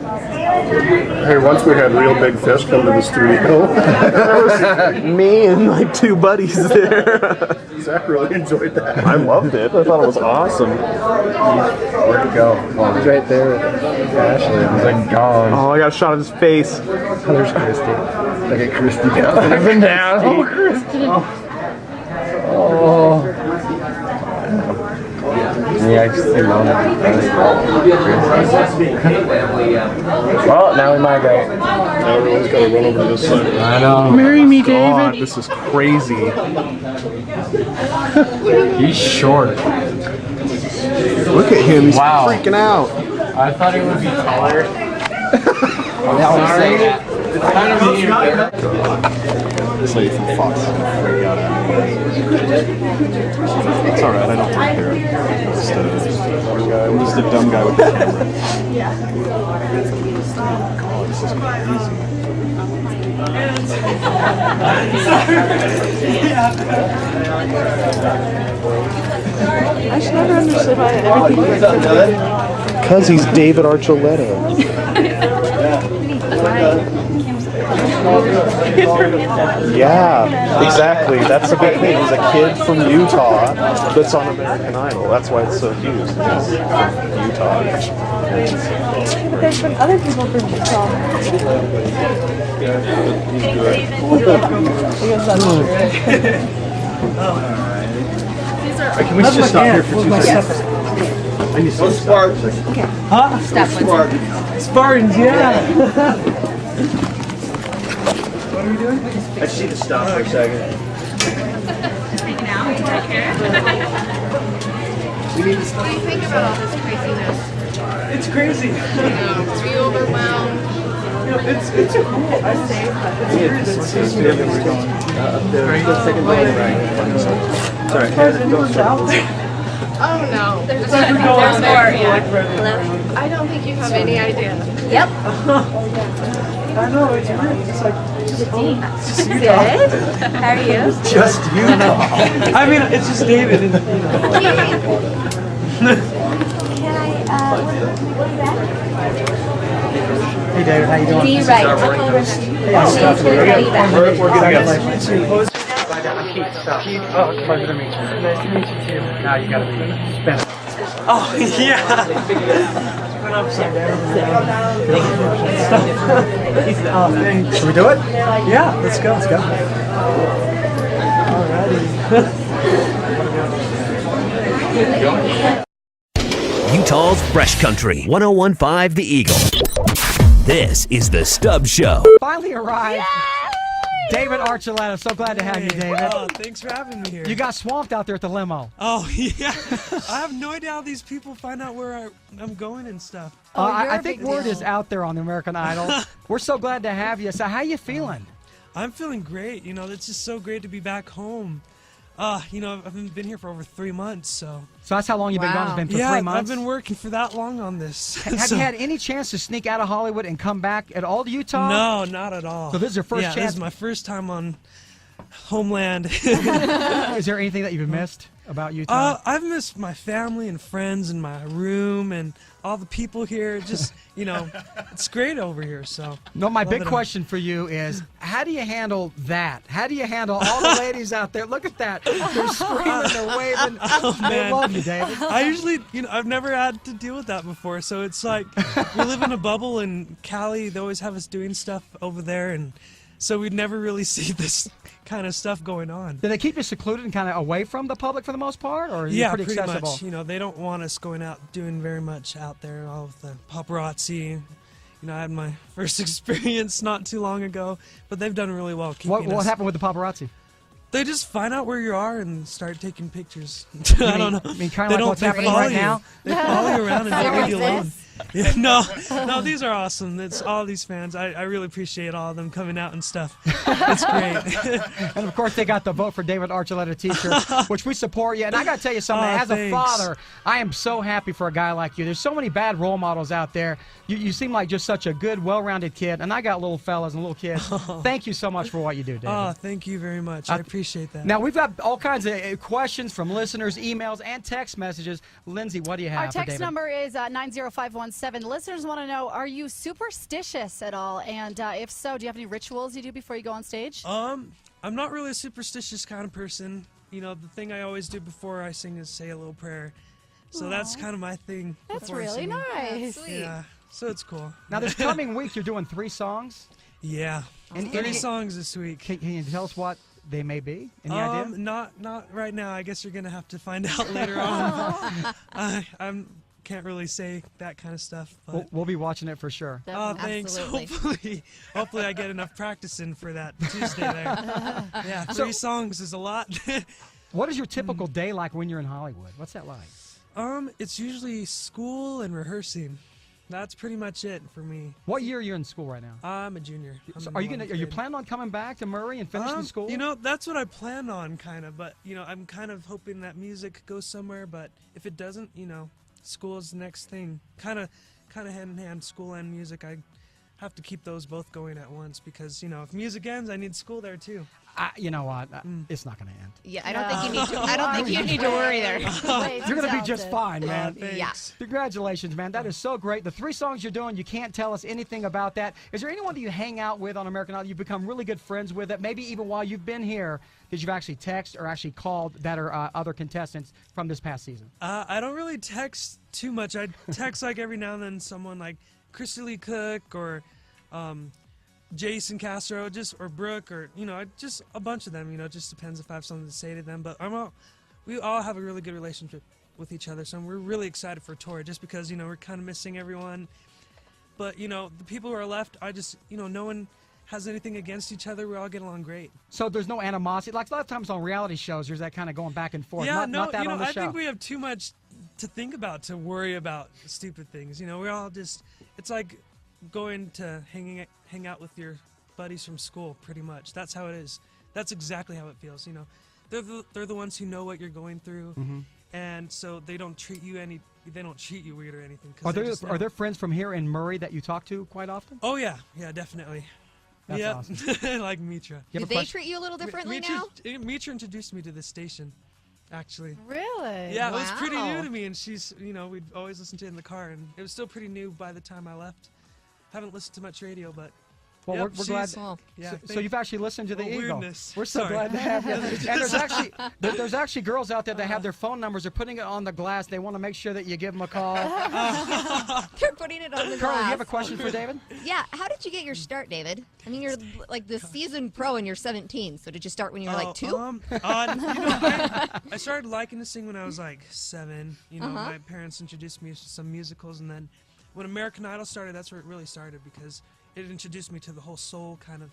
Hey, once we had real big fish come to the studio. Me and like 2 buddies there. Zach really enjoyed that. I loved it. I thought it was awesome. Where'd he go? Oh, he's right there. Ashley. He's like gone. Oh, I got a shot of his face. Oh, there's Christy. Look at Christy down. Up and down. Oh, Christy. Oh. Yeah, I just see Mom. Well, now we might go. Now everyone's got to run over to this side. I know. Marry me, David. This is crazy. He's short. Look at him. He's freaking out. I thought he would be taller. Sorry. It's kind of mean. This lady from Fox is going to freak out at me. It's alright, I don't really care. I'm just a dumb guy with the camera. God, this is crazy. I should never understood why everything. Because he's David Archuleta. Yeah, exactly. That's a big thing. He's a kid from Utah that's on American Idol. That's why it's so huge. Because from Utah. But there's been other people from Utah. Can we just stop here for 2 seconds? I need some Spartans. Okay. Huh? Spartans, yeah. What are we doing? I just need to stop for a second. Hanging out, right here. What do you think about all this craziness? It's crazy. Are you overwhelmed? It's cool. I'm safe. Sorry. Oh no. There's more, yeah. Hello? I don't think you have any idea. Yep. I know, it's weird. It's like, Good. How are you? Just you know. I mean, it's just David. And, Can I, Hey, David, how you doing? be right. I'll call her next. She's gonna call you back. We're gonna get Pleasure to meet you. Nice to meet you too. Now you gotta be spent. Oh, yeah. Went upside down. Should we do it? Yeah, let's go. Alrighty. Utah's Fresh Country, 101.5 The Eagle. This is The Stubbs Show. Finally arrived. David Archuleta, so glad to have you, David. Oh, thanks for having me here. You got swamped out there at the limo. Oh, yeah. I have no idea how these people find out where I'm going and stuff. I think word is out there on the American Idol. We're so glad to have you. So how you feeling? I'm feeling great. You know, it's just so great to be back home. You know, I've been here for over 3 months, so. So that's how long you've been gone? It's been for 3 months? I've been working for that long on this. Have you had any chance to sneak out of Hollywood and come back at all to Utah? No, not at all. So this is your first chance? This is my first time on homeland. Is there anything that you've missed about Utah? I've missed my family and friends and my room and all the people here. Just, you know, it's great over here. So. No, my big question for you is, how do you handle that? How do you handle all the ladies out there? Look at that. They're screaming, they're waving. Oh, man. They love you, David. I usually, you know, I've never had to deal with that before. So it's like, we live in a bubble in Cali. They always have us doing stuff over there. And so we'd never really see this kind of stuff going on. Do they keep you secluded and kind of away from the public for the most part, or are you pretty accessible? Much. You know, they don't want us going out doing very much out there. All of the paparazzi. You know, I had my first experience not too long ago, but they've done really well keeping us. What happened with the paparazzi? They just find out where you are and start taking pictures. I don't know. I mean, kind of like what's happening right now? They follow you around and they leave you alone. Yeah, no, these are awesome. It's all these fans. I really appreciate all of them coming out and stuff. It's great. And of course, they got the Vote for David Archuleta t-shirt, which we support you. And I got to tell you something. As a father, I am so happy for a guy like you. There's so many bad role models out there. You seem like just such a good, well-rounded kid. And I got little fellas and little kids. Thank you so much for what you do, David. Oh, thank you very much. I appreciate that. Now, we've got all kinds of questions from listeners, emails, and text messages. Lindsay, what do you have Our text for David? number is 90510. 90517. Listeners want to know, are you superstitious at all? And if so, do you have any rituals you do before you go on stage? I'm not really a superstitious kind of person. You know, the thing I always do before I sing is say a little prayer. So that's kind of my thing. That's before really singing. nice. Sweet. Yeah, so it's cool. Now, this coming week, you're doing 3 songs. Yeah, And 3 songs this week. Can you tell us what they may be? Any idea? Not right now. I guess you're gonna have to find out later on. I can't really say that kind of stuff. But We'll be watching it for sure. oh, thanks. Absolutely. Hopefully, I get enough practice in for that Tuesday there. Yeah, 3 songs is a lot. What is your typical day like when you're in Hollywood? What's that like? It's usually school and rehearsing. That's pretty much it for me. What year are you in school right now? I'm a junior. So are you planning on coming back to Murray and finishing school? You know, that's what I plan on, kind of. But you know, I'm kind of hoping that music goes somewhere. But if it doesn't, you know, school is the next thing. Kind of hand in hand, school and music. I have to keep those both going at once because you know, if music ends, I need school there too. You know what? It's not going to end. Yeah, I don't think you need to. I don't think you need to worry there. You're going to be just fine, man. Yeah. Congratulations, man. That is so great. The 3 songs you're doing, you can't tell us anything about that. Is there anyone that you hang out with on American Idol you've become really good friends with that maybe even while you've been here that you've actually texted or actually called that are other contestants from this past season? I don't really text too much. I text like every now and then someone like Christy Lee Cook or Jason Castro, or Brooke, or you know, just a bunch of them. You know, it just depends if I have something to say to them. But we all have a really good relationship with each other, so we're really excited for tour. Just because you know we're kind of missing everyone, but you know the people who are left, no one has anything against each other. We all get along great. So there's no animosity. Like a lot of times on reality shows, there's that kind of going back and forth. Yeah, not that on the I show. think we have too much to think about, to worry about stupid things. You know, we're all just. It's like going to hang out with your buddies from school, pretty much. That's how it is. That's exactly how it feels. You know, they're the ones who know what you're going through, and so they don't treat you weird or anything. Are there friends from here in Murray that you talk to quite often? Oh yeah, definitely. That's awesome. Like Mitra. Did they treat you a little differently now? Mitra introduced me to this station, actually. Really? Yeah, it was pretty new to me, and she's, you know, we'd always listen to it in the car, and it was still pretty new by the time I left. Haven't listened to much radio, but. Well, yep, we're glad. Yeah, so you've actually listened to the Eagle. Weirdness. We're so glad to have you. And there's actually girls out there that have their phone numbers. They're putting it on the glass. They want to make sure that you give them a call. They're putting it on the Carly, glass. you have a question for David? Yeah. How did you get your start, David? I mean, you're like the seasoned pro and you're 17. So did you start when you were like 2? I started liking to sing when I was like 7. You know, my parents introduced me to some musicals, and then when American Idol started, that's where it really started because it introduced me to the whole soul kind of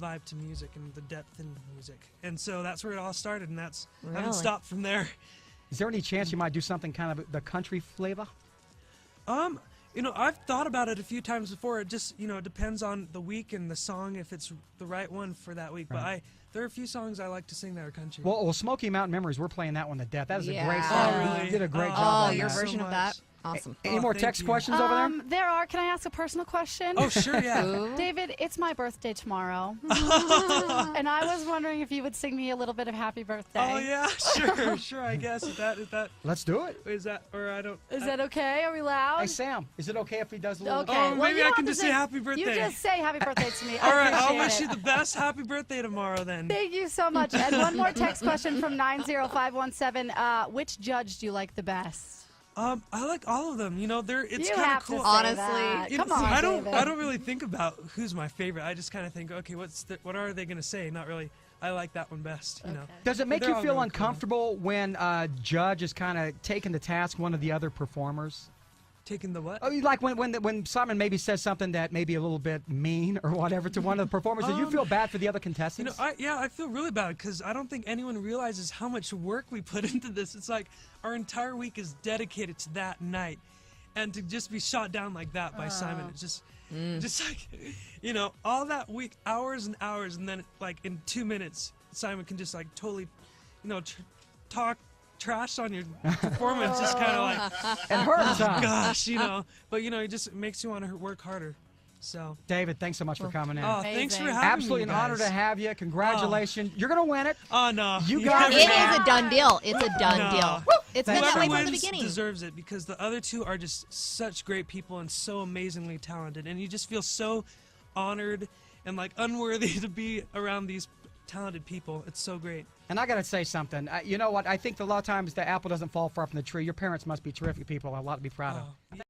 vibe to music and the depth in music. And so that's where it all started, and I haven't stopped from there. Is there any chance you might do something kind of the country flavor? You know, I've thought about it a few times before. It just, you know, it depends on the week and the song, if it's the right one for that week. Right. But there are a few songs I like to sing that are country. Well, Smoky Mountain Memories, we're playing that one to death. That is a great song. Oh, really? You did a great job on your that. version of that. Awesome. Any more text questions over there? There are. Can I ask a personal question? Oh, sure, yeah. David, it's my birthday tomorrow. And I was wondering if you would sing me a little bit of Happy Birthday. Oh, yeah, sure, I guess. Is that Let's do it. is that, or I don't... Is that okay? Are we loud? Hey, Sam, is it okay if he does a little... Okay. Oh, Well, maybe you I don't can have just to say happy birthday. You just say happy birthday to me. All right, I'll appreciate wish it. you the best happy birthday tomorrow then. Thank you so much. And one more text question from 90517. Which judge do you like the best? I like all of them. You know, it's You kind have of cool. to say Honestly. that. You Come know, on, I don't David. really think about who's my favorite. I just kind of think, okay, what are they going to say? Not really. I like that one best, you know. Does it make They're you all feel really uncomfortable when a judge is kind of taking to task one of the other performers? Taking the what? Oh, like when Simon maybe says something that may be a little bit mean or whatever to one of the performers, do you feel bad for the other You contestants? know, I feel really bad because I don't think anyone realizes how much work we put into this. It's like our entire week is dedicated to that night, and to just be shot down like that by Simon, it's just like, you know, all that week, hours and hours, and then like in 2 minutes, Simon can just like totally, you know, talk trash on your performance, just kind of like, It hurts, huh? gosh, you know. But you know, it just makes you want to work harder. So, David, thanks so much for coming in. oh, thanks for Amazing. having Absolutely me, an honor guys. to have you. Congratulations. You're going to win it. Oh no, You got It is a done deal. It's a done No. deal. It's been that Whoever way from the wins beginning. deserves it because the other two are just such great people and so amazingly talented, and you just feel so honored and like unworthy to be around these talented people. It's so great. And I got to say something. You know what? I think a lot of times the apple doesn't fall far from the tree. Your parents must be terrific people. A lot to be proud of. Oh,